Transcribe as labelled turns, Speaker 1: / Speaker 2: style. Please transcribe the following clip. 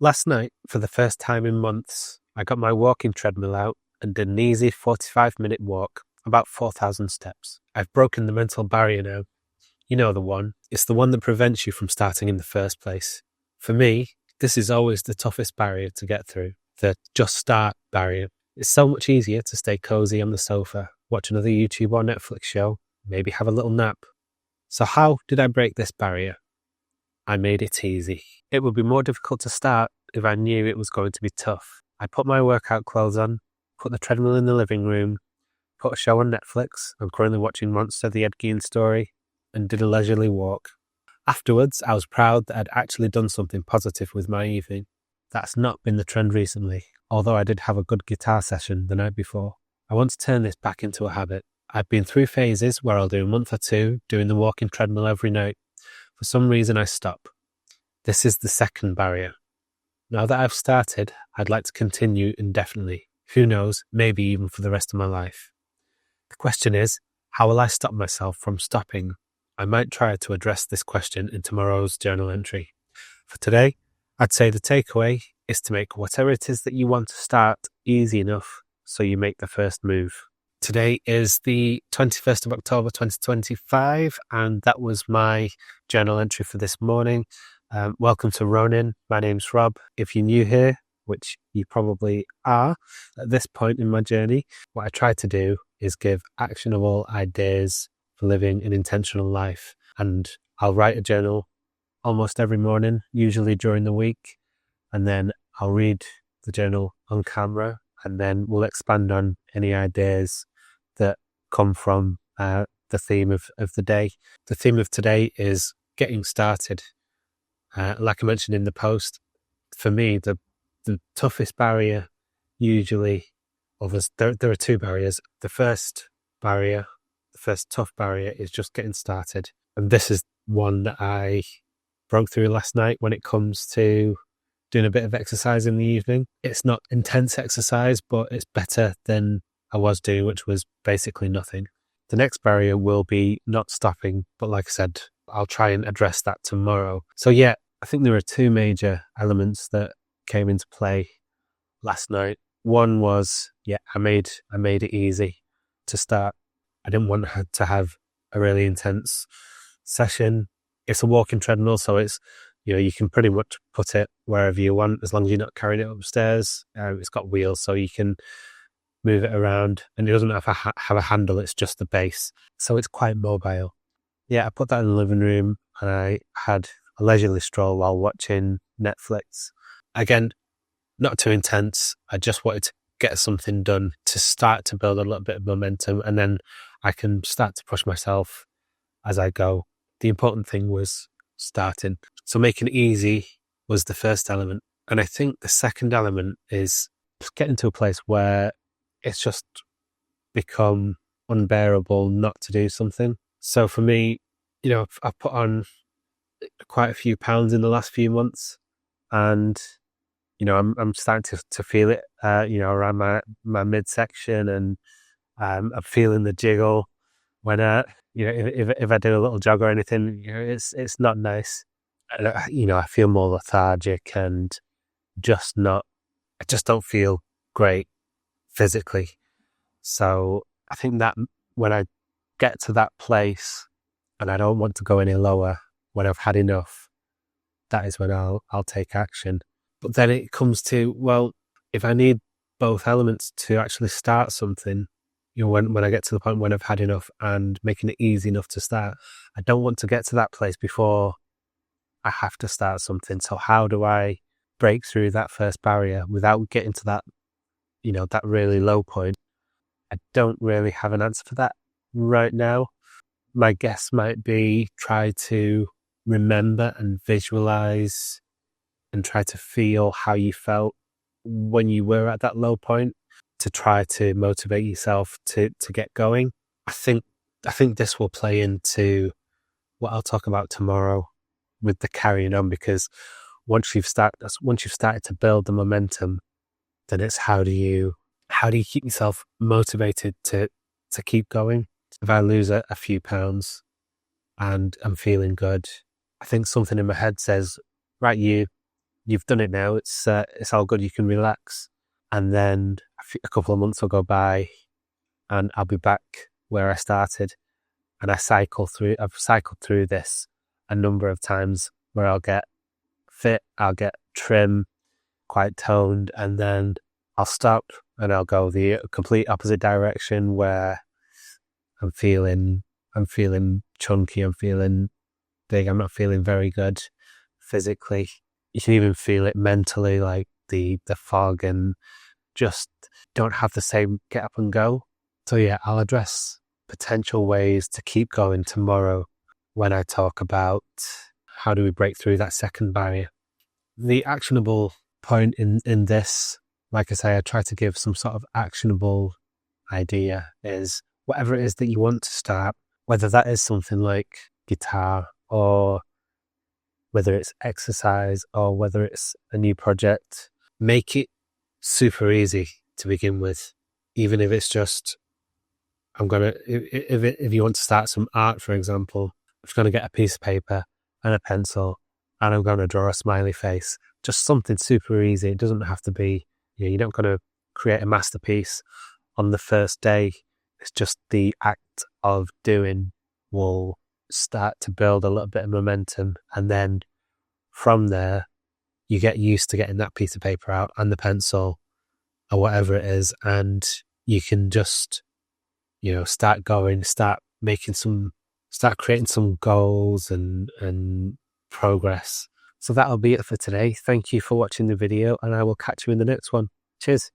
Speaker 1: Last night, for the first time in months, I got my walking treadmill out and did an easy 45-minute walk, about 4,000 steps. I've broken the mental barrier now. You know the one. It's the one that prevents you from starting in the first place. For me, this is always the toughest barrier to get through, the just start barrier. It's so much easier to stay cozy on the sofa, watch another YouTube or Netflix show, maybe have a little nap. So how did I break this barrier? I made it easy. It would be more difficult to start if I knew it was going to be tough. I put my workout clothes on, put the treadmill in the living room, put a show on Netflix. I'm currently watching Monster, the Ed Gein story, and did a leisurely walk. Afterwards, I was proud that I'd actually done something positive with my evening. That's not been the trend recently, although I did have a good guitar session the night before. I want to turn this back into a habit. I've been through phases where I'll do a month or two doing the walking treadmill every night. For some reason, I stop. This is the second barrier. Now that I've started, I'd like to continue indefinitely. Who knows, maybe even for the rest of my life. The question is, how will I stop myself from stopping? I might try to address this question in tomorrow's journal entry. For today, I'd say the takeaway is to make whatever it is that you want to start easy enough so you make the first move. Today is the 21st of October 2025, and that was my journal entry for this morning. Welcome to Ronin. My name's Rob. If you're new here, which you probably are at this point in my journey, what I try to do is give actionable ideas for living an intentional life. And I'll write a journal almost every morning, usually during the week, and then I'll read the journal on camera, and then we'll expand on any ideas that come from the theme of the day. The theme of today is getting started. Like I mentioned in the post, for me, the toughest barrier usually, there are two barriers. The first tough barrier is just getting started. And this is one that I broke through last night when it comes to doing a bit of exercise in the evening. It's not intense exercise, but it's better than I was doing, which was basically nothing. The next barrier will be not stopping, but like I said, I'll try and address that tomorrow. So yeah, I think there are two major elements that came into play last night. One was, I made it easy to start. I didn't want to have a really intense session. It's a walking treadmill, so it's, you can pretty much put it wherever you want as long as you're not carrying it upstairs. It's got wheels, so you can move it around, and it doesn't have a handle, it's just the base. So it's quite mobile. Yeah, I put that in the living room, and I had a leisurely stroll while watching Netflix. Again, not too intense. I just wanted to get something done to start to build a little bit of momentum, and then I can start to push myself as I go. The important thing was starting. So making it easy was the first element. And I think the second element is getting to a place where it's just become unbearable not to do something. So for me, I've put on quite a few pounds in the last few months, and I'm starting to feel it around my midsection, and I'm feeling the jiggle when if I do a little jog or anything. It's not nice. And, I feel more lethargic and I just don't feel great physically. So I think that when I get to that place and I don't want to go any lower, when I've had enough, that is when I'll take action. But then it comes to, well, if I need both elements to actually start something, when I get to the point when I've had enough and making it easy enough to start, I don't want to get to that place before I have to start something. So how do I break through that first barrier without getting to that, that really low point? I don't really have an answer for that right now. My guess might be try to remember and visualize and try to feel how you felt when you were at that low point, to try to motivate yourself to get going. I think this will play into what I'll talk about tomorrow with the carrying on, because once you've started to build the momentum, then it's how do you keep yourself motivated to keep going? If I lose a few pounds and I'm feeling good, I think something in my head says, right, you you've done it now. It's all good. You can relax. And then a couple of months will go by and I'll be back where I started. And I've cycled through this a number of times where I'll get fit, I'll get trim, quite toned, and then I'll stop and I'll go the complete opposite direction where I'm feeling chunky, I'm feeling big, I'm not feeling very good physically. You can even feel it mentally, like the fog, and just don't have the same get up and go. So yeah, I'll address potential ways to keep going tomorrow when I talk about how do we break through that second barrier. The actionable point in this, like I say, I try to give some sort of actionable idea, is whatever it is that you want to start, whether that is something like guitar, or whether it's exercise, or whether it's a new project, make it super easy to begin with. Even if it's just, if you want to start some art, for example, I'm just going to get a piece of paper and a pencil and I'm going to draw a smiley face. Just something super easy. It doesn't have to be, you're not going to create a masterpiece on the first day. It's just the act of doing will start to build a little bit of momentum. And then from there, you get used to getting that piece of paper out and the pencil or whatever it is. And you can just, start going, start creating some goals and progress. So that'll be it for today. Thank you for watching the video, and I will catch you in the next one. Cheers.